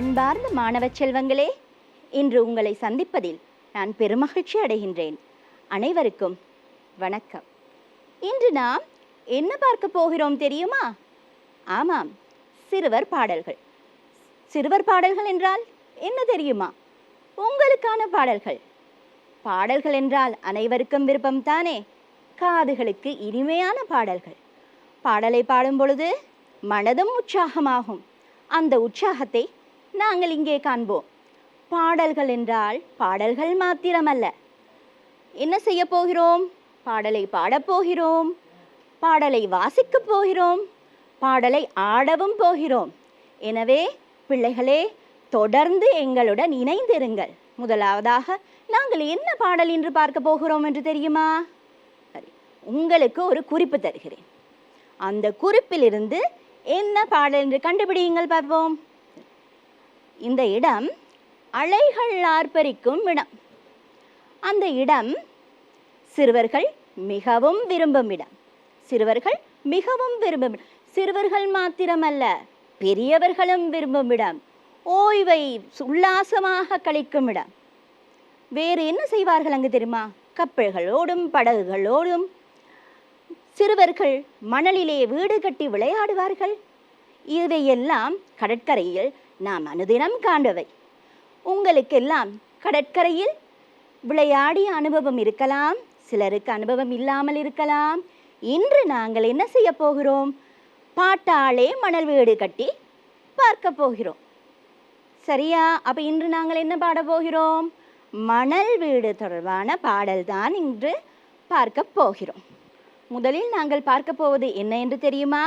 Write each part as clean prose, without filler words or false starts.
அன்பார்ந்த மாணவ செல்வங்களே, இன்று உங்களை சந்திப்பதில் நான் பெருமகிழ்ச்சி அடைகின்றேன். அனைவருக்கும் வணக்கம். இன்று நாம் என்ன பார்க்க போகிறோம் தெரியுமா? ஆமாம், சிறுவர் பாடல்கள். சிறுவர் பாடல்கள் என்றால் என்ன தெரியுமா? உங்களுக்கான பாடல்கள். பாடல்கள் என்றால் அனைவருக்கும் விருப்பம் தானே? காதுகளுக்கு இனிமையான பாடல்கள். பாடலை பாடும் பொழுது மனதும் உற்சாகமாகும். அந்த உற்சாகத்தை நாங்கள் இங்கே காண்போம். பாடல்கள் என்றால் பாடல்கள் மாத்திரமல்ல. என்ன செய்ய போகிறோம்? பாடலை பாடப்போகிறோம், பாடலை வாசிக்கப் போகிறோம், பாடலை ஆடவும் போகிறோம். எனவே பிள்ளைகளே, தொடர்ந்து எங்களுடன் இணைந்திருங்கள். முதலாவதாக நாங்கள் என்ன பாடல் என்று பார்க்க போகிறோம் என்று தெரியுமா? சரி, உங்களுக்கு ஒரு குறிப்பு தருகிறேன். அந்த குறிப்பிலிருந்து என்ன பாடல் என்று கண்டுபிடியுங்கள் பார்ப்போம். இந்த இடம் அலைகள் ஆர்ப்பரிக்கும் இடம். அந்த இடம் சிறுவர்கள் மிகவும் விரும்பும் இடம். சிறுவர்கள் மிகவும் விரும்பும் இடம். சிறுவர்கள் மாத்திரமல்ல, பெரியவர்களும் விரும்பும் இடம். ஓய்வை உல்லாசமாக கழிக்கும் இடம். வேறு என்ன செய்வார்கள் அங்கு தெரியுமா? கப்பல்களோடும் படகுகளோடும் சிறுவர்கள் மணலிலே வீடு கட்டி விளையாடுவார்கள். இவையெல்லாம் கடற்கரையில் நாம் அனுதினம் காண்பவை. உங்களுக்கெல்லாம் கடற்கரையில் விளையாடிய அனுபவம் இருக்கலாம், சிலருக்கு அனுபவம் இல்லாமல் இருக்கலாம். இன்று நாங்கள் என்ன செய்ய போகிறோம்? பாட்டாலே மணல் வீடு கட்டி பார்க்க போகிறோம். சரியா? அப்ப இன்று நாங்கள் என்ன பாட போகிறோம்? மணல் வீடு தொடர்பான பாடல்தான் இன்று பார்க்க போகிறோம். முதலில் நாங்கள் பார்க்க போவது என்ன என்று தெரியுமா?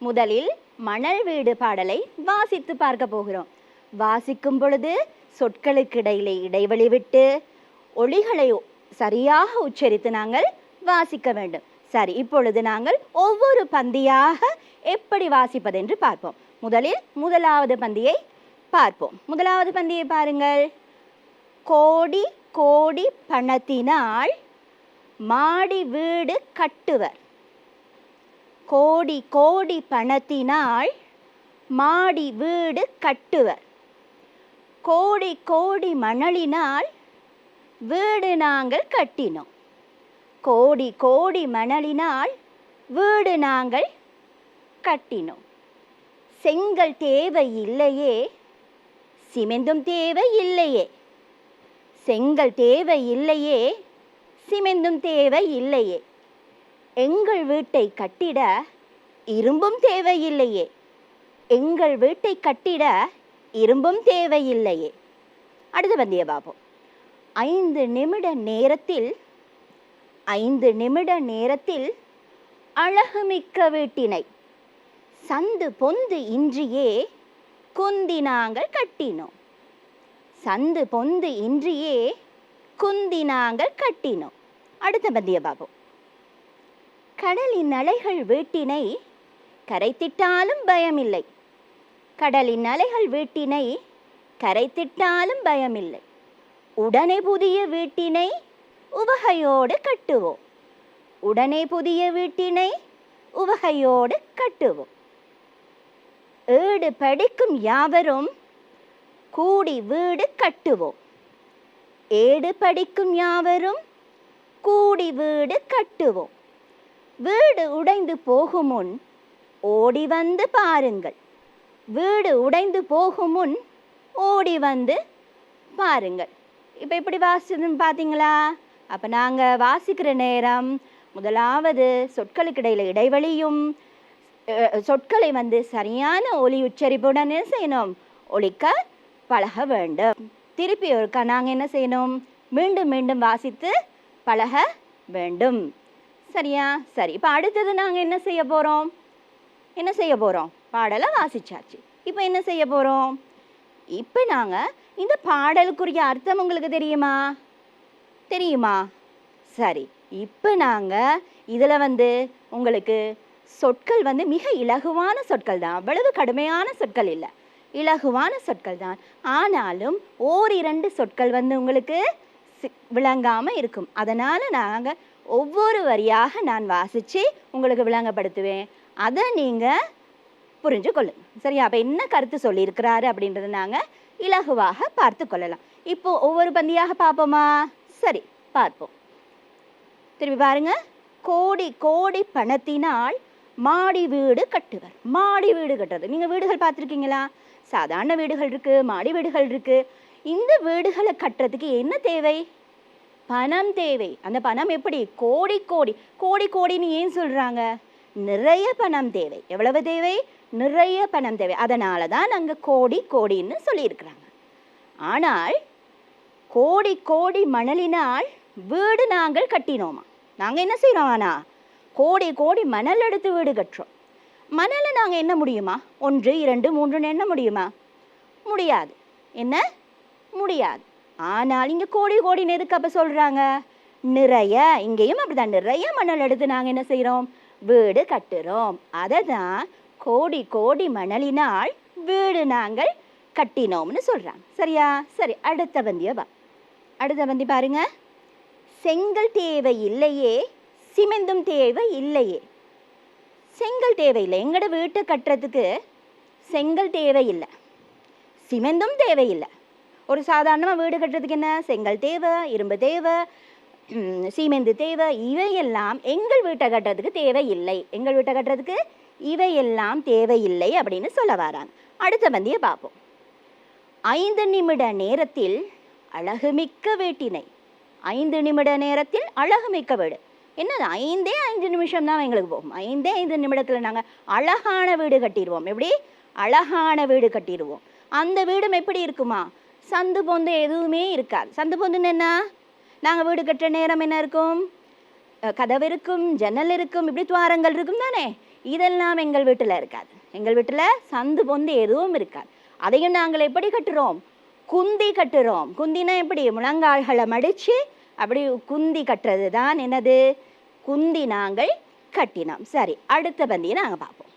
முதலில் மணல் வீடு பாடலை வாசித்து பார்க்க போகிறோம். வாசிக்கும் பொழுது சொற்களுக்கு இடையிலே இடைவெளி விட்டு ஒலிகளை சரியாக உச்சரித்து நாங்கள் வாசிக்க வேண்டும். சரி, இப்பொழுது நாங்கள் ஒவ்வொரு பந்தியாக எப்படி வாசிப்பது என்று பார்ப்போம். முதலில் முதலாவது பந்தியை பார்ப்போம். முதலாவது பந்தியை பாருங்கள். கோடி கோடி பணத்தினால் மாடி வீடு கட்டுவர். கோடி கோடி பணத்தினால் மாடி வீடு கட்டுவர். கோடி கோடி மணலினால் வீடு நாங்கள் கட்டினோம். கோடி கோடி மணலினால் வீடு நாங்கள் கட்டினோம். செங்கல் தேவை இல்லையே, சிமெந்தும் தேவை இல்லையே. செங்கல் தேவை இல்லையே, சிமெந்தும் தேவை இல்லையே. எங்கள் வீட்டை கட்டிட இரும்பும் தேவையில்லையே. எங்கள் வீட்டை கட்டிட இரும்பும் தேவையில்லையே. அடுத்த பந்தியை பார்ப்போம். 5 நிமிட நேரத்தில் 5 நிமிட நேரத்தில் அழகுமிக்க வீட்டினை சந்து பொந்து இன்றியே குந்தி நாங்கள் கட்டினோம். சந்து பொந்து இன்றியே குந்தி நாங்கள் கட்டினோம். அடுத்த பந்தியை பார்ப்போம். கடலின் அலைகள் வீட்டினை கரைத்திட்டாலும் பயமில்லை. கடலின் அலைகள் வீட்டினை கரைத்திட்டாலும் பயமில்லை. உடனே புதிய வீட்டினை உவகையோடு கட்டுவோம். உடனே புதிய வீட்டினை உவகையோடு கட்டுவோம். ஏடு படிக்கும் யாவரும் கூடி வீடு கட்டுவோம். ஏடு படிக்கும் யாவரும் கூடி வீடு கட்டுவோம். வீடு உடைந்து போகும் முன் ஓடி வந்து பாருங்கள். வீடு உடைந்து போகும் முன் ஓடி வந்து பாருங்கள். இப்போ எப்படி வாசின்னு பார்த்தீங்களா? அப்போ நாங்கள் வாசிக்கிற நேரம் முதலாவது சொற்களுக்கு இடையில இடைவெளியும் சொற்களை சரியான ஒலி உச்சரிப்புடன் என்ன செய்யணும்? ஒலிக்க பழக வேண்டும். திருப்பி ஒருக்கா நாங்கள் என்ன செய்யணும்? மீண்டும் மீண்டும் வாசித்து பழக வேண்டும். சரியா? சரி, இப்போ அடுத்தது நாங்கள் என்ன செய்ய போகிறோம்? என்ன செய்ய போகிறோம்? பாடலை வாசிச்சாச்சு. இப்போ என்ன செய்ய போகிறோம்? இப்போ நாங்கள் இந்த பாடலுக்குரிய அர்த்தம் உங்களுக்கு தெரியுமா? தெரியுமா? சரி, இப்போ நாங்கள் இதில் உங்களுக்கு சொற்கள் மிக இலகுவான சொற்கள் தான். அவ்வளவு கடுமையான சொற்கள் இல்லை, இலகுவான சொற்கள் தான். ஆனாலும் ஓரிரண்டு சொற்கள் உங்களுக்கு விளங்காமல் இருக்கும். அதனால் நாங்கள் ஒவ்வொரு வரியாக நான் வாசித்து உங்களுக்கு விளங்கப்படுத்துவேன். அதை நீங்கள் புரிஞ்சு கொள்ளுங்க. சரியா? அப்போ என்ன கருத்து சொல்லியிருக்கிறாரு அப்படின்றத நாங்கள் இலகுவாக பார்த்து கொள்ளலாம். இப்போ ஒவ்வொரு பந்தியாக பார்ப்போமா? சரி, பார்ப்போம். திரும்பி பாருங்க. கோடி கோடி பணத்தினால் மாடி வீடு கட்டுவர். மாடி வீடு கட்டுறது, நீங்கள் வீடுகள் பார்த்துருக்கீங்களா? சாதாரண வீடுகள் இருக்கு, மாடி வீடுகள் இருக்கு. இந்த வீடுகளை கட்டுறதுக்கு என்ன தேவை? பணம் தேவை. அந்த பணம் எப்படி? கோடி கோடி கோடி கோடின்னு ஏன் சொல்றாங்க? நிறைய பணம் தேவை. எவ்வளவு தேவை? நிறைய பணம் தேவை. அதனால தான் அங்கே கோடி கோடின்னு சொல்லியிருக்கிறாங்க. ஆனால் கோடி கோடி மணலினால் வீடு நாங்கள் கட்டினோமா? நாங்கள் என்ன செய்கிறோம்? ஆனால் கோடி கோடி மணல் எடுத்து வீடு கட்டுறோம். மணலை நாங்கள் என்ன முடியுமா? 1 2 3 எண்ண முடியுமா? முடியாது. என்ன முடியாது. ஆனால் இங்கே கோடி கோடின்னு எதுக்கு அப்போ சொல்கிறாங்க? நிறைய, இங்கேயும் அப்படிதான், நிறைய மணல் எடுத்து நாங்கள் என்ன செய்கிறோம்? வீடு கட்டுறோம். அதை தான் கோடி கோடி மணலினால் வீடு நாங்கள் கட்டினோம்னு சொல்கிறாங்க. சரியா? சரி, அடுத்த பந்தி பாருங்க. செங்கல் தேவை இல்லையே, சிமெண்டும் தேவை இல்லையே. செங்கல் தேவையில்லை. எங்களோட வீட்டை கட்டுறதுக்கு செங்கல் தேவையில்லை, சிமெண்டும் தேவையில்லை. ஒரு சாதாரணமாக வீடு கட்டுறதுக்கு என்ன? செங்கல் தேவை, இரும்பு தேவை, சீமெந்து தேவை. இவையெல்லாம் எங்கள் வீட்டை கட்டுறதுக்கு தேவையில்லை. எங்கள் வீட்டை கட்டுறதுக்கு இவையெல்லாம் தேவையில்லை அப்படின்னு சொல்ல வராங்க. அடுத்த பந்தியை பார்ப்போம். 5 நிமிட நேரத்தில் அழகுமிக்க வீட்டினை. 5 நிமிட நேரத்தில் அழகுமிக்க வீடு. என்னது? 5 நிமிஷம் தான் எங்களுக்கு போகும். 5 நிமிடத்தில் நாங்கள் அழகான வீடு கட்டிடுவோம். எப்படி? அழகான வீடு கட்டிடுவோம். அந்த வீடும் எப்படி இருக்குமா? சந்து பொந்து எதுவுமே இருக்காது. சந்து பொந்துன்னு என்ன? நாங்கள் வீடு கட்டுற நேரம் என்ன இருக்கும்? கதவு இருக்கும், ஜன்னல் இருக்கும், இப்படி துவாரங்கள் இருக்கும் தானே. இதெல்லாம் எங்கள் வீட்டில் இருக்காது. எங்கள் வீட்டில் சந்து பொந்து எதுவும் இருக்காது. அதையும் நாங்கள் எப்படி கட்டுறோம்? குந்தி கட்டுறோம். குந்தினா எப்படி? முழங்கால்களை மடித்து அப்படி குந்தி கட்டுறது தான் என்னது? குந்தி நாங்கள் கட்டினோம். சரி, அடுத்த பந்தியை நாங்கள் பார்ப்போம்.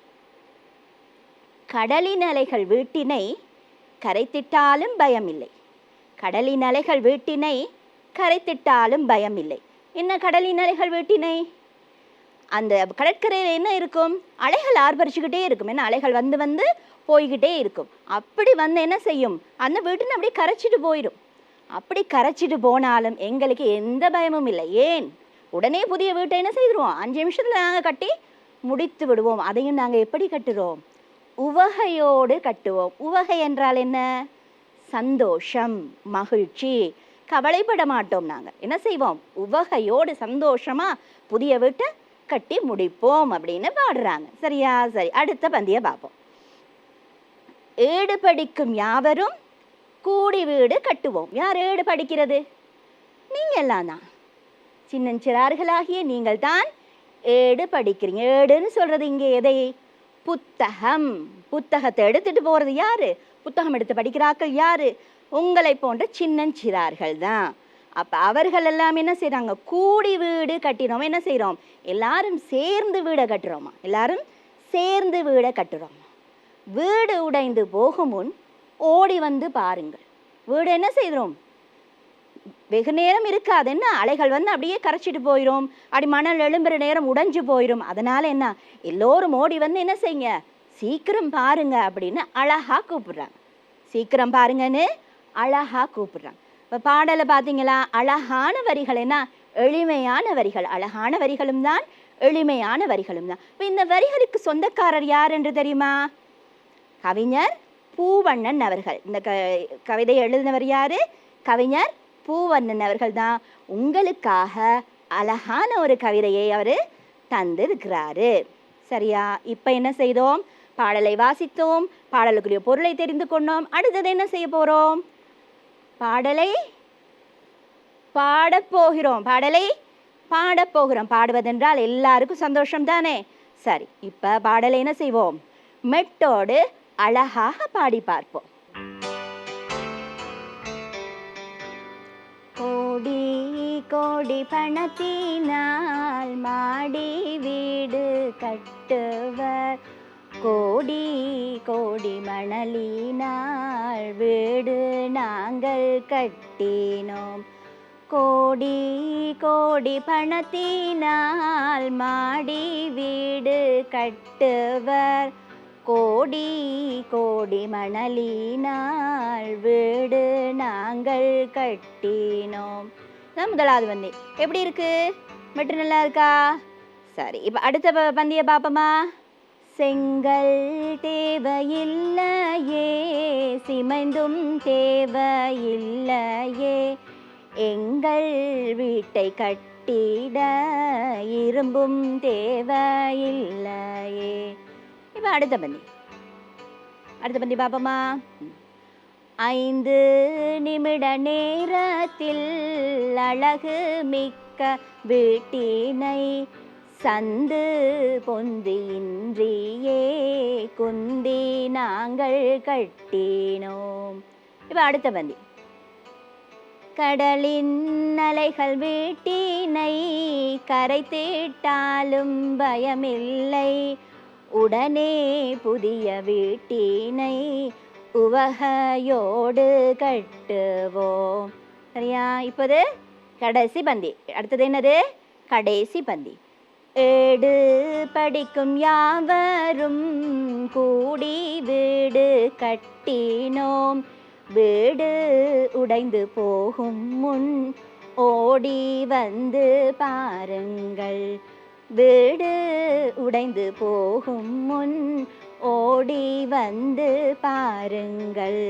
கடலின் அலைகள் வீட்டினை கரைத்திட்டாலும் பயமில்லை. கடலின் அலைகள் வீட்டினை கரைத்திட்டாலும் பயமில்லை. என்ன கடலின் அலைகள் வீட்டினை? அந்த கடற்கரையில் என்ன இருக்கும்? அலைகள் ஆர்ப்பரிச்சுக்கிட்டே இருக்கும். என்ன? அலைகள் வந்து வந்து போய்கிட்டே இருக்கும். அப்படி வந்து என்ன செய்யும்? அந்த வீட்டினை அப்படியே கரைச்சிட்டு போயிடும். அப்படி கரைச்சிட்டு போனாலும் எங்களுக்கு எந்த பயமும் இல்லை. ஏன்? உடனே புதிய வீட்டை என்ன செய்திருவோம்? 5 நிமிஷத்தில் நாங்கள் கட்டி முடித்து விடுவோம். அதையும் நாங்கள் எப்படி கட்டுறோம்? உவகையோடு கட்டுவோம். உவகை என்றால் என்ன? சந்தோஷம், மகிழ்ச்சி. கவலைப்பட மாட்டோம். நாங்கள் என்ன செய்வோம்? உவகையோடு சந்தோஷமாக புதிய வீட்டை கட்டி முடிப்போம் அப்படின்னு பாடுறாங்க. சரியா? சரி, அடுத்த பந்தியை பார்ப்போம். ஏடு படிக்கும் யாவரும் கூடி வீடு கட்டுவோம். யார் ஏடு படிக்கிறது? நீங்கள் எல்லாம் தான். சின்னஞ்சிறார்களாகிய நீங்கள் தான் ஏடு படிக்கிறீங்க. ஏடுன்னு சொல்கிறது இங்கே எதை? புத்தகம். புத்தகத்தை எடுத்துகிட்டு போகிறது யார்? புத்தகம் எடுத்து படிக்கிறார்கள் யார்? உங்களை போன்ற சின்னஞ்சிறார்கள் தான். அப்போ அவர்கள் எல்லாம் என்ன செய்கிறாங்க? கூடி வீடு கட்டினோம். என்ன செய்கிறோம்? எல்லாரும் சேர்ந்து வீடை கட்டுறோமா? எல்லாரும் சேர்ந்து வீடை கட்டுறோம். வீடு உடைந்து போகும் முன் ஓடி வந்து பாருங்கள். வீடு என்ன செய்கிறோம்? வெகு நேரம் இருக்காது. என்ன? அலைகள் வந்து அப்படியே கரைச்சிட்டு போயிடும். அப்படி மணல் எழும்புற நேரம் உடைஞ்சு போயிடும். அதனால என்ன? எல்லோரும் ஓடி வந்து என்ன செய்யுங்க? சீக்கிரம் பாருங்க அப்படின்னு அழகா கூப்பிடுறாங்க. சீக்கிரம் பாருங்கன்னு அழகா கூப்பிடுறாங்க. இப்போ பாடலை பார்த்தீங்களா? அழகான வரிகள். என்ன? எளிமையான வரிகள். அழகான வரிகளும் தான், எளிமையான வரிகளும் தான். இப்போ இந்த வரிகளுக்கு சொந்தக்காரர் யார் என்று தெரியுமா? கவிஞர் பூவண்ணன் அவர்கள். இந்த கவிதையை எழுதினவர் யாரு? கவிஞர் பூவண்ணன் அவர்கள் தான். உங்களுக்காக அழகான ஒரு கவிதையை அவர் தந்திருக்கிறாரு. சரியா? இப்போ என்ன செய்தோம்? பாடலை வாசித்தோம், பாடலுக்குரிய பொருளை தெரிந்து கொண்டோம். அடுத்தது என்ன செய்ய போகிறோம்? பாடலை பாடப்போகிறோம். பாடலை பாடப்போகிறோம். பாடுவதென்றால் எல்லாருக்கும் சந்தோஷம் தானே? சரி, இப்போ பாடலை என்ன செய்வோம்? மெட்டோடு அழகாக பாடி பார்ப்போம். கோடி கோடி பணத்தினால் மாடி வீடு கட்டுவர். கோடி கோடி மணலினால் வீடு நாங்கள் கட்டினோம். கோடி கோடி பணத்தினால் மாடி வீடு கட்டுவர். கோடி கோடி மணலினால் வீடு நாங்கள் கட்டினோம். இதான் முதலாவது பந்தி. எப்படி இருக்கு? மெட்டு நல்லா இருக்கா? சரி, இப்போ அடுத்த பந்தியை பார்ப்போமா? செங்கல் தேவையில்லையே, சிமெண்டும் தேவையில்லையே, எங்கள் வீட்டை கட்டிட இரும்பும் தேவையில்லையே. இப்போ அடுத்த பந்தி பார்ப்போமா? 5 நிமிட நேரத்தில் அழகு மிக்க வீட்டினை சந்து பொந்து இன்றியே குந்தி நாங்கள் கட்டினோம். இப்போ அடுத்த பந்தி. கடலின் அலைகள் வீட்டினை கரைத்திட்டாலும் பயமில்லை, உடனே புதிய வீட்டினை உவகையோடு கட்டுவோம். சரியா? இப்போது கடைசி பந்தி. அடுத்தது என்னது? கடைசி பந்தி. 7 படிக்கும் யாவரும் கூடி வீடு கட்டினோம், வீடு உடைந்து போகும் முன் ஓடி வந்து பாருங்கள், வீடு உடைந்து போகும் முன் ஓடி வந்து பாருங்கள்.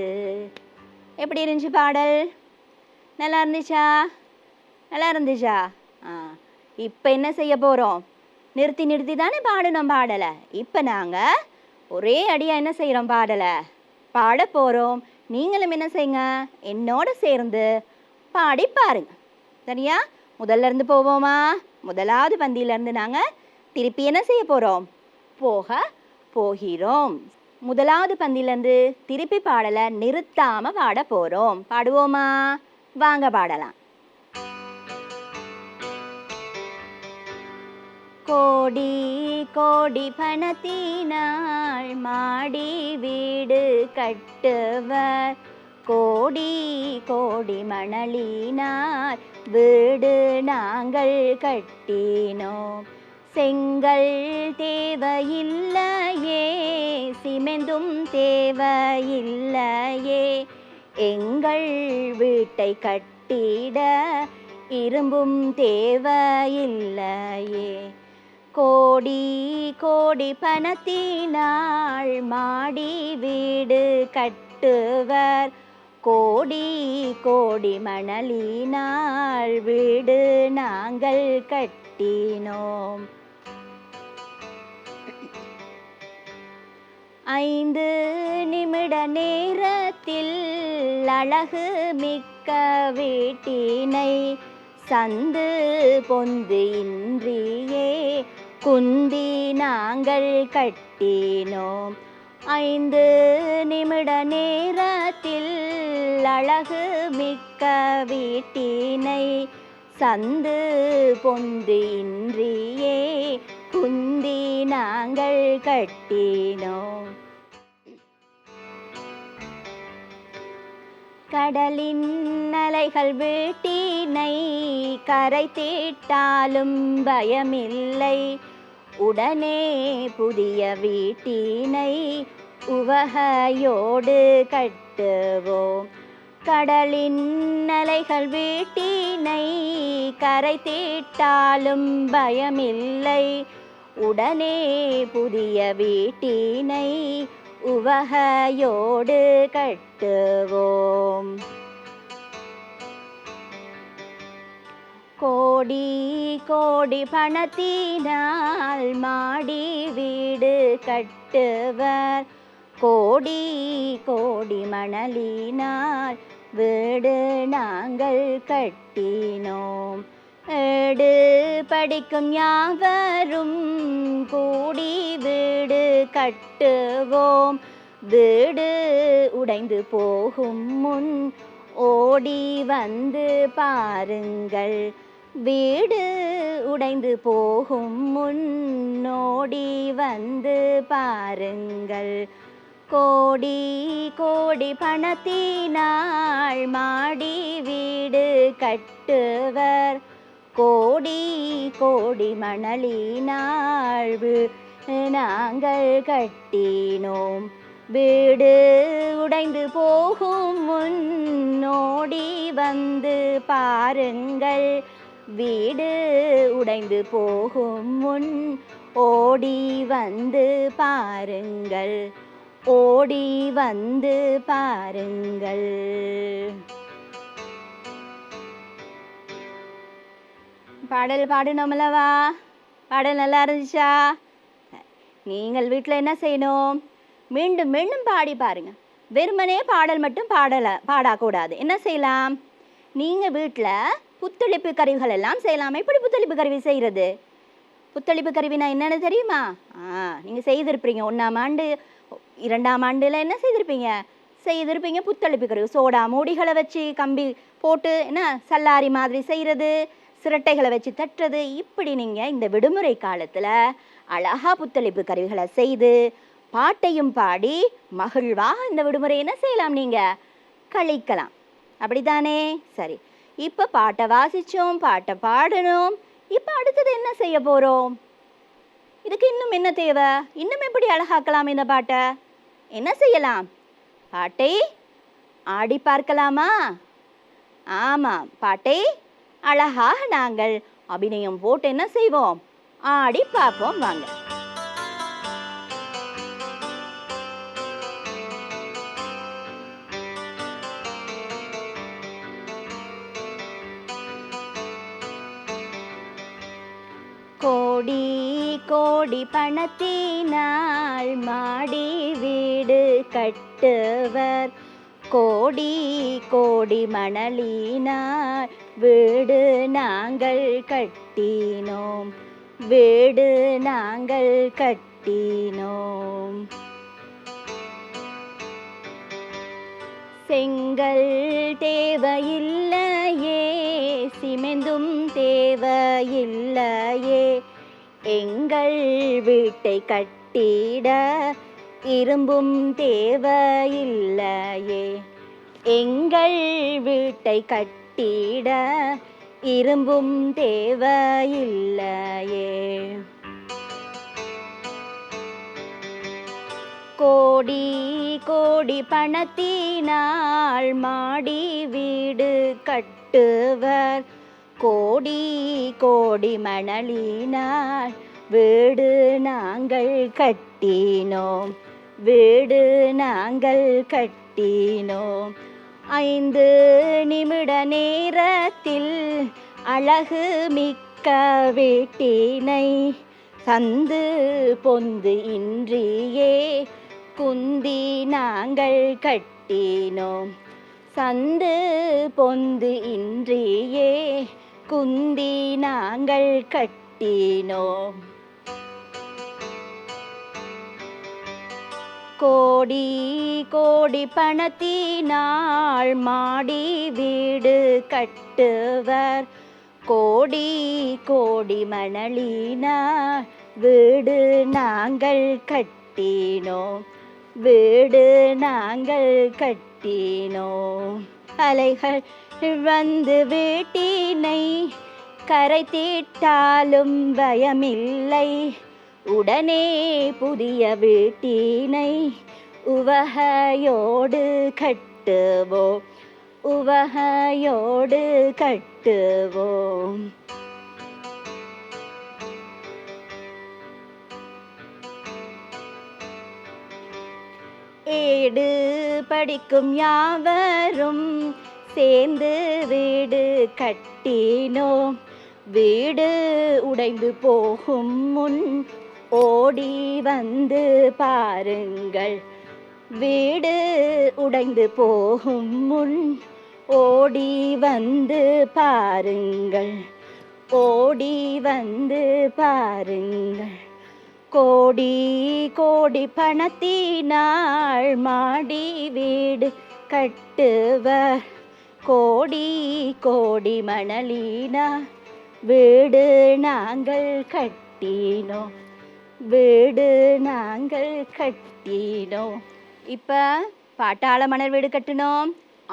எப்படி இருந்துச்சு பாடல்? நல்லா இருந்துச்சா? நல்லா இருந்துச்சா? இப்போ என்ன செய்ய போகிறோம்? நிறுத்தி தானே பாடணும் பாடலை. இப்போ நாங்கள் ஒரே அடியாக என்ன செய்கிறோம்? பாடலை பாட போகிறோம். நீங்களும் என்ன செய்யுங்க? என்னோட சேர்ந்து பாடி பாருங்க. சரியா? முதல்ல இருந்து போவோமா? முதலாவது பந்தியிலேருந்து நாங்கள் திருப்பி என்ன செய்ய போகிறோம்? போகிறோம். முதலாவது பந்தியிலேருந்து திருப்பி பாடலை நிறுத்தாமல் பாட போகிறோம். பாடுவோமா? வாங்க பாடலாம். கோடி கோடி பணத்தினால் மாடி வீடு கட்டுவர், கோடி கோடி மணலினால் வீடு நாங்கள் கட்டினோம், செங்கல் தேவையில்லையே, சிமெண்டும் தேவையில்லையே, எங்கள் வீட்டை கட்டிட இரும்பும் தேவையில்லையே, கோடி கோடி பணத்தினால் மாடி வீடு கட்டுவர், கோடி கோடி மணலினால் வீடு நாங்கள் கட்டினோம். 5 நிமிட நேரத்தில் அழகு மிக்க வீட்டினை சந்து பொந்து இன்றியே குந்தி நாங்கள் கட்டினோம். 5 நிமிட நேரத்தில் அழகு மிக்க வீட்டினை சந்து பொந்து இன்றியே குந்தி நாங்கள் கட்டினோம். கடலின் அலைகள் வீட்டினை கரைத்திட்டாலும் பயமில்லை, உடனே புதிய வீட்டினை உவகையோடு கட்டுவோம். கடலின் அலைகள் வீட்டினை கரைத்திட்டாலும் பயமில்லை, உடனே புதிய வீட்டினை உவகையோடு கட்டுவோம். கோடி கோடி பணத்தினால் மாடி வீடு கட்டுவர், கோடி கோடி மணலினால் வீடு நாங்கள் கட்டினோம். 7 படிக்கும் யாவரும் கூடி வீடு கட்டுவோம், வீடு உடைந்து போகும் முன் ஓடி வந்து பாருங்கள், வீடு உடைந்து போகும் முன் ஓடி வந்து பாருங்கள். கோடி கோடி பணத்தினால் மாடி வீடு கட்டுவர், கோடி கோடி மணலினால் நாங்கள் கட்டினோம். வீடு உடைந்து போகும் முன் ஓடி வந்து பாருங்கள். வீடு உடைந்து போகும் முன் ஓடி வந்து பாருங்கள். ஓடி வந்து பாருங்கள். பாடல் பாடணும்லவா? பாடல் நல்லா இருந்துச்சா? நீங்கள் வீட்டில் என்ன செய்யணும்? மீண்டும் மீண்டும் பாடி பாருங்க. வெறுமனே பாடல் மட்டும் பாடக்கூடாது. என்ன செய்யலாம்? நீங்கள் வீட்டில் புத்தளிப்பு கருவிகள் எல்லாம் செய்யலாம். எப்படி புத்தளிப்பு கருவி செய்கிறது? புத்தளிப்பு கருவினா என்னென்னு தெரியுமா? நீங்கள் செய்திருப்பீங்க. 1ஆம் ஆண்டு 2ஆம் ஆண்டில் என்ன செய்திருப்பீங்க புத்தளிப்பு கருவி. சோடா மூடிகளை வச்சு கம்பி போட்டு என்ன சல்லாரி மாதிரி செய்கிறது, சிரட்டைகளை வச்சு தட்டுறது. இப்படி நீங்கள் இந்த விடுமுறை காலத்தில் அழகா புத்தளிப்பு கருவிகளை செய்து பாட்டையும் பாடி மகிழ்வாக இந்த விடுமுறை என்ன செய்யலாம்? நீங்கள் கழிக்கலாம். அப்படித்தானே? சரி, இப்போ பாட்டை வாசித்தோம், பாட்டை பாடணும். இப்போ அடுத்தது என்ன செய்ய போகிறோம்? இதுக்கு இன்னும் என்ன தேவை? இன்னும் எப்படி அழகாக்கலாம் இந்த பாட்டை? என்ன செய்யலாம்? பாட்டை ஆடி பார்க்கலாமா? ஆமாம், பாட்டை அழகாக நாங்கள் அபிநயம் போட்டு என்ன செய்வோம்? ஆடி பார்ப்போம். வாங்க. கோடி கோடி பணத்தினால் மாடி வீடு கட்டுவர். கோடி கோடி மணலினால் வீடு நாங்கள் கட்டினோம். வீடு நாங்கள் கட்டினோம். செங்கல் தேவையில்லையே, சிமெந்தும் தேவையில்லையே. எங்கள் வீட்டை கட்டிட இரும்பும் தேவையில்லையே. எங்கள் வீட்டை கட்டிட இரும்பும் தேவையில்லையே. கோடி கோடி பணத்தினால் மாடி வீடு கட்டுவர். கோடி கோடி மணலினால் வீடு நாங்கள் கட்டினோம். வீடு நாங்கள் கட்டினோம். 5 நிமிட நேரத்தில் அழகு மிக்க வீட்டினை சந்து பொந்து இன்றியே குந்தி நாங்கள் கட்டினோம். சந்து பொந்து இன்றியே குந்தி நாங்கள் கட்டினோம். கோடி கோடி பணத்தினால் மாடி வீடு கட்டுவர். கோடி கோடி மணலினால் வீடு நாங்கள் கட்டினோம். வீடு நாங்கள் கட்டினோம். அலைகள் வந்து வீட்டினை கரை தீட்டாலும் பயமில்லை. உடனே புதிய வீட்டினை உவகையோடு கட்டுவோம். உவகையோடு கட்டுவோம். ஏடு படிக்கும் யாவரும் சேர்ந்து வீடு கட்டினோம். வீடு உடைந்து போகும் முன் ஓடி வந்து பாருங்கள். வீடு உடைந்து போகும் முன் ஓடி வந்து பாருங்கள். ஓடி வந்து பாருங்கள். கோடி கோடி பணத்தினால் மாடி வீடு கட்டுவர். கோடி கோடி மணலினால் வீடு நாங்கள் கட்டினோம். வீடு நாங்கள் கட்டினோம். இப்போ பாட்டாள மணல் வீடு கட்டினோம்,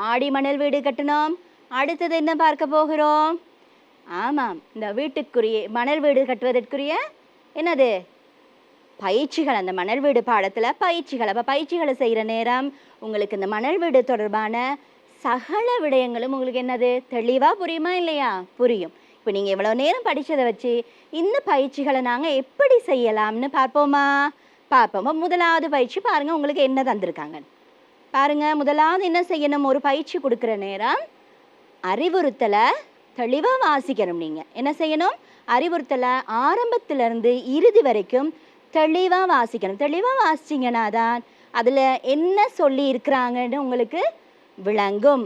ஆடி மணல் வீடு கட்டினோம். அடுத்தது என்ன பார்க்க போகிறோம்? ஆமாம், இந்த வீட்டுக்குரிய மணல் வீடு கட்டுவதற்குரிய என்னது பயிற்சிகள் அந்த மணல் வீடு பாடத்தில் பயிற்சிகள். அப்போ பயிற்சிகளை செய்கிற நேரம் உங்களுக்கு இந்த மணல் வீடு தொடர்பான சகல விடயங்களும் உங்களுக்கு என்னது தெளிவாக புரியுமா இல்லையா? புரியும். இப்போ நீங்கள் இவ்வளோ நேரம் படித்ததை வச்சு இந்த பயிற்சிகளை நாங்கள் எப்படி செய்யலாம்னு பார்ப்போமா? பார்ப்போம். முதலாவது பயிற்சி பாருங்கள், உங்களுக்கு என்ன தந்திருக்காங்க பாருங்கள். முதலாவது என்ன செய்யணும்? ஒரு பயிற்சி கொடுக்குற நேரம் அறிவுறுத்தலை தெளிவாக வாசிக்கணும். நீங்கள் என்ன செய்யணும்? அறிவுறுத்தலை ஆரம்பத்திலேருந்து இறுதி வரைக்கும் தெளிவாக வாசிக்கணும். தெளிவாக வாசிச்சிங்கன்னா தான் அதில் என்ன சொல்லி இருக்கிறாங்கன்னு உங்களுக்கு விளங்கும்.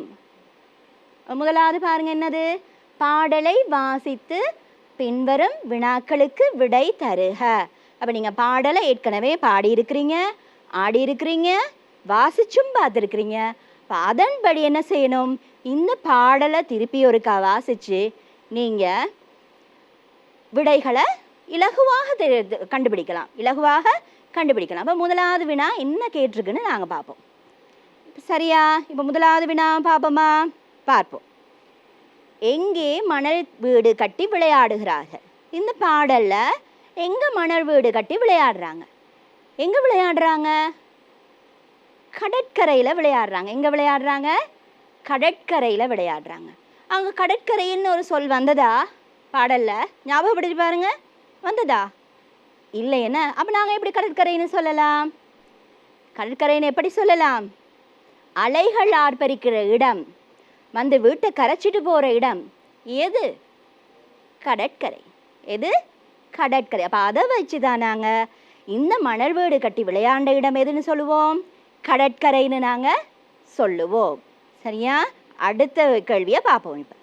முதலாவது பாருங்க, என்னது? பாடலை வாசித்து பின்வரும் வினாக்களுக்கு விடை தருக. அப்போ நீங்கள் பாடலை ஏற்கனவே பாடியிருக்கிறீங்க, ஆடி இருக்கிறீங்க, வாசிச்சும் பார்த்துருக்கிறீங்க. இப்போ அதன்படி என்ன செய்யணும்? இந்த பாடலை திருப்பி ஒருக்கா வாசித்து நீங்கள் விடைகளை இலகுவாக கண்டுபிடிக்கலாம். அப்போ முதலாவது வினா என்ன கேட்டிருக்குன்னு நாங்கள் பார்ப்போம். சரியா? இப்போ முதலாவது வினா பார்ப்போமா? பார்ப்போம். எங்கே மணல் வீடு கட்டி விளையாடுகிறார்கள்? இந்த பாடலில் எங்கே மணல் வீடு கட்டி விளையாடுறாங்க? எங்கே விளையாடுறாங்க? கடற்கரையில் விளையாடுறாங்க. எங்கே விளையாடுறாங்க? கடற்கரையில் விளையாடுறாங்க. அங்கே கடற்கரைன்னு ஒரு சொல் வந்ததா பாடலில்? ஞாபகப்படுத்தி பாருங்க, வந்ததா? இல்லை என்ன? அப்போ நாங்கள் எப்படி கடற்கரைன்னு சொல்லலாம்? கடற்கரைன்னு எப்படி சொல்லலாம்? அலைகள் ஆர்ப்பரிக்கிற இடம், வந்து வீட்டை கரைச்சிட்டு போகிற இடம் எது? கடற்கரை. எது? கடற்கரை. அப்போ அதை வச்சு தான் நாங்கள் இந்த மணல் வீடு கட்டி விளையாண்ட இடம் எதுன்னு சொல்லுவோம்? கடற்கரைன்னு நாங்கள் சொல்லுவோம். சரியா? அடுத்த கேள்வியை பார்ப்போம். இப்போ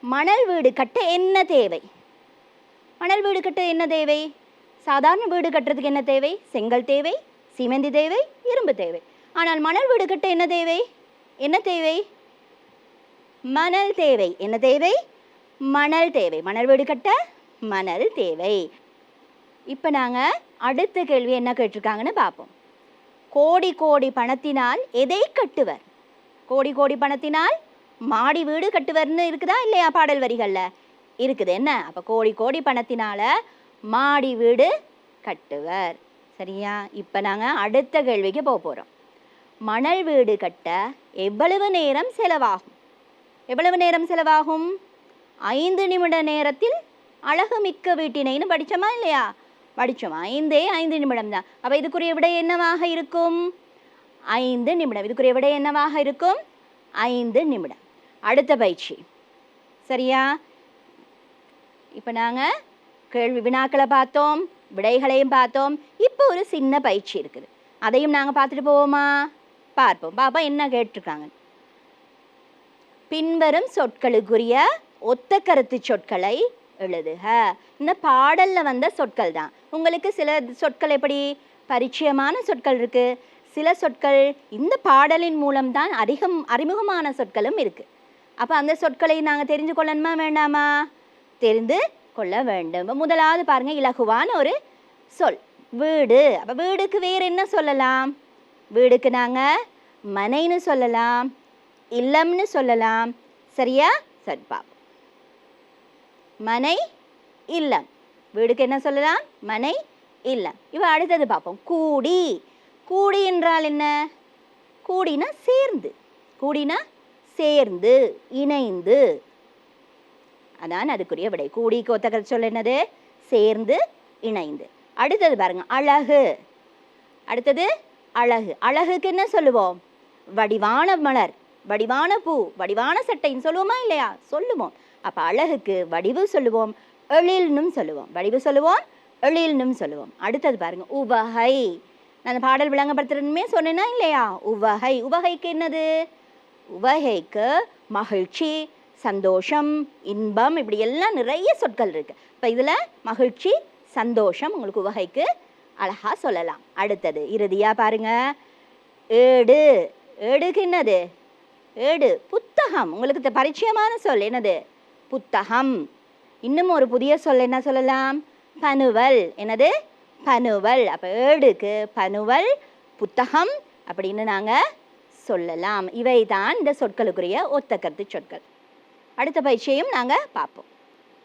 மணல் வீடு கட்ட என்ன தேவை? மணல் வீடு கட்ட என்ன தேவை? சாதாரண வீடு கட்டுறதுக்கு என்ன தேவை? செங்கல் தேவை, சிமெண்ட் தேவை, இரும்பு தேவை. ஆனால் மணல் வீடு கட்ட என்ன தேவை? என்ன தேவை? மணல் தேவை. என்ன தேவை? மணல் தேவை. மணல் வீடு கட்ட மணல் தேவை. இப்போ நாங்கள் அடுத்த கேள்வி என்ன கேட்டிருக்காங்கன்னு பார்ப்போம். கோடி கோடி பணத்தினால் எதை கட்டுவர்? கோடி கோடி பணத்தினால் மாடி வீடு கட்டுவர்னு இருக்குதா இல்லையா? பாடல் வரிகளில் இருக்குது. என்ன? அப்போ கோடி கோடி பணத்தினால மாடி வீடு கட்டுவர். சரியா? இப்போ நாங்கள் அடுத்த கேள்விக்கு போக போகிறோம். மணல் வீடு கட்ட எவ்வளவு நேரம் செலவாகும்? எவ்வளவு நேரம் செலவாகும்? 5 நிமிட நேரத்தில் அழகுமிக்க வீட்டினைன்னு படித்தோமா இல்லையா? படித்தோம். 5 நிமிடம் தான். அப்போ இதுக்குரிய விடை என்னவாக இருக்கும்? 5 நிமிடம். இதுக்குரிய விடை என்னவாக இருக்கும்? 5 நிமிடம். அடுத்த பயிற்சி. சரியா? இப்போ நாங்கள் கேள்வி வினாக்களை பார்த்தோம், விடைகளையும் பார்த்தோம். இப்போ ஒரு சின்ன பயிற்சி இருக்குது, அதையும் நாங்கள் பார்த்துட்டு போவோமா? பார்ப்போம். பாப்பா என்ன கேட்டிருக்காங்க. பின்வரும் சொற்களுக்குரிய ஒத்த கருத்து சொற்களை எழுதுக. இந்த பாடலில் வந்த சொற்கள் தான். உங்களுக்கு சில சொற்கள் எப்படி பரிச்சயமான சொற்கள் இருக்குது, சில சொற்கள் இந்த பாடலின் மூலம்தான் அறிமுகமான சொற்களும் இருக்குது. அப்போ அந்த சொற்களை நாங்கள் தெரிஞ்சு கொள்ளணுமா வேண்டாமா? தெரிந்து கொள்ள வேண்டும். முதலாவது பாருங்க, இலகுவான ஒரு சொல் வீடு. அப்போ வீடுக்கு வேறு என்ன சொல்லலாம்? வீடுக்கு நாங்கள் மனைன்னு சொல்லலாம், இல்லம்னு சொல்லலாம். சரியா? சரி, பார்ப்போம். மனை, இல்லம். வீடுக்கு என்ன சொல்லலாம்? மனை, இல்லம். இப்போ அடுத்தது பார்ப்போம். கூடி. கூடி என்றால் என்ன? கூடினா சேர்ந்து. கூடினா சேர்ந்து, இணைந்து. அதான் அதுக்குரிய விடை. கூடிக்கு ஒத்த கருத்து சொல் என்னது? சேர்ந்து, இணைந்து. அடுத்தது பாருங்க, அழகு. அடுத்தது அழகு. அழகுக்கு என்ன சொல்லுவோம்? வடிவான மலர், வடிவான பூ, வடிவான சட்டைன்னு சொல்லுவோமா இல்லையா? சொல்லுவோம். அப்போ அழகுக்கு வடிவு சொல்லுவோம், எழில்னும் சொல்லுவோம். வடிவு சொல்லுவோம், எழில்னும் சொல்லுவோம். அடுத்தது பாருங்க, உவகை. நான் அந்த பாடல் விளங்கப்படுத்துறதுமே சொன்னேன்னா இல்லையா? உவகை. உவகைக்கு என்னது? உவகைக்கு மகிழ்ச்சி, சந்தோஷம், இன்பம், இப்படி எல்லாம் நிறைய சொற்கள் இருக்கு. இப்போ இதில் மகிழ்ச்சி, சந்தோஷம் உங்களுக்கு உவகைக்கு அழகா சொல்லலாம். அடுத்தது இறுதியா பாருங்க, ஏடு. ஏடுக்கு என்னது? ஏடு புத்தகம். உங்களுக்கு பரிச்சயமான சொல் என்னது? புத்தகம். இன்னும் ஒரு புதிய சொல் என்ன சொல்லலாம்? பனுவல். என்னது? பனுவல். அப்போ ஏடுக்கு பனுவல், புத்தகம் அப்படின்னு நாங்கள் சொல்லலாம். இவை தான் இந்த சொற்களுக்குரிய ஒத்த கருத்து சொற்கள். அடுத்த பயிற்சியையும் நாங்கள் பார்ப்போம்.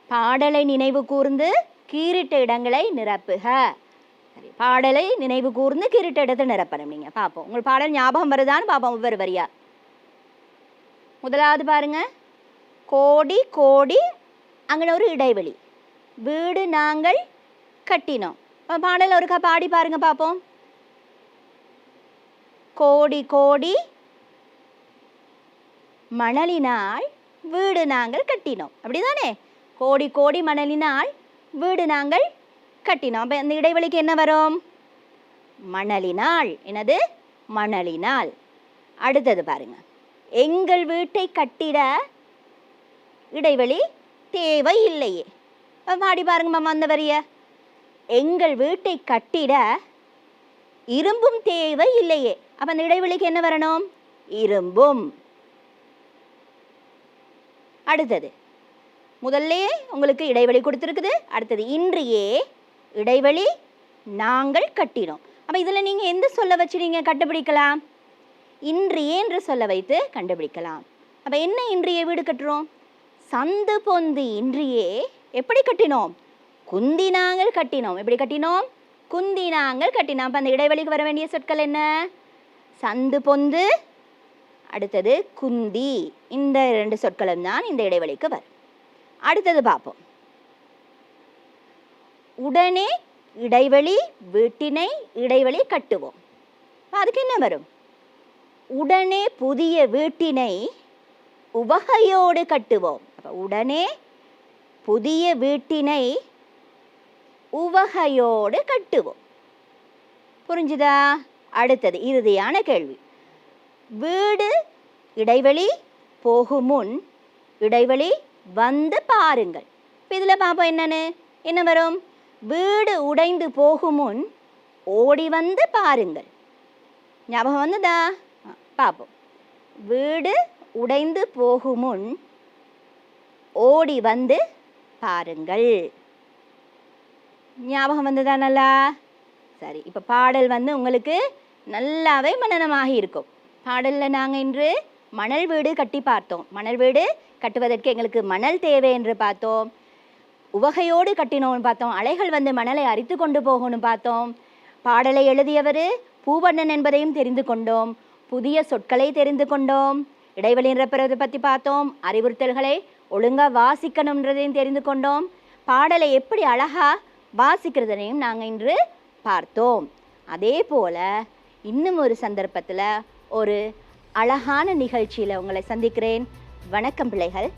பாடலை நினைவு கூர்ந்து கீறிட்ட இடங்களை நிரப்புக. சரி, பாடலை நினைவு கூர்ந்து கிருட்டெடுத்து நிரப்பணும். நீங்க பார்ப்போம், உங்கள் பாடல் ஞாபகம் வருதான்னு பார்ப்போம் ஒவ்வொரு வரியா. முதலாவது பாருங்க, கோடி கோடி, அங்கே ஒரு இடைவெளி, வீடு நாங்கள் கட்டினோம். பாடல் ஒருக்கா பாடி பாருங்க பார்ப்போம். கோடி கோடி மணலினால் வீடு நாங்கள் கட்டினோம். அப்படிதானே? கோடி கோடி மணலினால் வீடு நாங்கள் கட்டினோம். அப்போ அந்த இடைவெளிக்கு என்ன வரும்? மணலினால். என்னது? மணலினால். அடுத்தது பாருங்க, எங்கள் வீட்டை கட்டிட இடைவெளி தேவை இல்லையே. பாடி பாருங்க மாமா அந்த வரிய. எங்கள் வீட்டை கட்டிட இரும்பும் தேவை இல்லையே. அப்ப அந்த இடைவெளிக்கு என்ன வரணும்? இரும்பும். அடுத்தது, முதல்லையே உங்களுக்கு இடைவெளி கொடுத்துருக்குது. அடுத்தது, இன்றையே இடைவெளி நாங்கள் கட்டினோம். அப்போ இதில் நீங்கள் எந்த சொல்ல வச்சு நீங்கள் கண்டுபிடிக்கலாம்? இன்றையே என்று சொல்ல வைத்து கண்டுபிடிக்கலாம். அப்போ என்ன இன்றைய வீடு கட்டுறோம்? சந்து பொந்து இன்றையே எப்படி கட்டினோம்? குந்தி நாங்கள் கட்டினோம். எப்படி கட்டினோம்? குந்தி நாங்கள் கட்டினோம். அப்போ அந்த இடைவெளிக்கு வர வேண்டிய சொற்கள் என்ன? சந்து பொந்து, அடுத்தது குந்தி. இந்த 2 சொற்களும் தான் இந்த இடைவெளிக்கு வரும். அடுத்தது பார்ப்போம். உடனே இடைவெளி வீட்டினை இடைவெளி கட்டுவோம். அதுக்கு என்ன வரும்? உடனே புதிய வீட்டினை உவகையோடு கட்டுவோம். அப்போ உடனே புதிய வீட்டினை உவகையோடு கட்டுவோம். புரிஞ்சுதா? அடுத்தது இறுதியான கேள்வி. வீடு இடைவெளி போகும் முன் இடைவெளி வந்து பாருங்கள். இப்போ இதில் பார்ப்போம் என்னன்னு. என்ன வரும்? வீடு உடைந்து போகும் முன் ஓடி வந்து பாருங்கள். ஞாபகம் வந்ததா? பார்ப்போம். வீடு உடைந்து போகும் முன் ஓடி வந்து பாருங்கள். ஞாபகம் வந்ததா? நல்லா. சரி, இப்போ பாடல் உங்களுக்கு நல்லாவே மனனமாகி இருக்கும். பாடலில் நாங்கள் இன்று மணல் வீடு கட்டி பார்த்தோம். மணல் வீடு கட்டுவதற்கு எங்களுக்கு மணல் தேவை என்று பார்த்தோம். உவகையோடு கட்டினோம்னு பார்த்தோம். அலைகள் மணலை அரித்து கொண்டு போகணும்னு பார்த்தோம். பாடலை எழுதியவர் பூவண்ணன் என்பதையும் தெரிந்து கொண்டோம். புதிய சொற்களை தெரிந்து கொண்டோம். இடைவெளி நிரப்புறதை பற்றி பார்த்தோம். அறிவுறுத்தல்களை ஒழுங்காக வாசிக்கணுன்றதையும் தெரிந்து கொண்டோம். பாடலை எப்படி அழகாக வாசிக்கிறதையும் நாங்கள் இன்று பார்த்தோம். அதே போல் இன்னும் ஒரு சந்தர்ப்பத்தில் ஒரு அழகான நிகழ்ச்சியில் உங்களை சந்திக்கிறேன். வணக்கம் பிள்ளைகள்.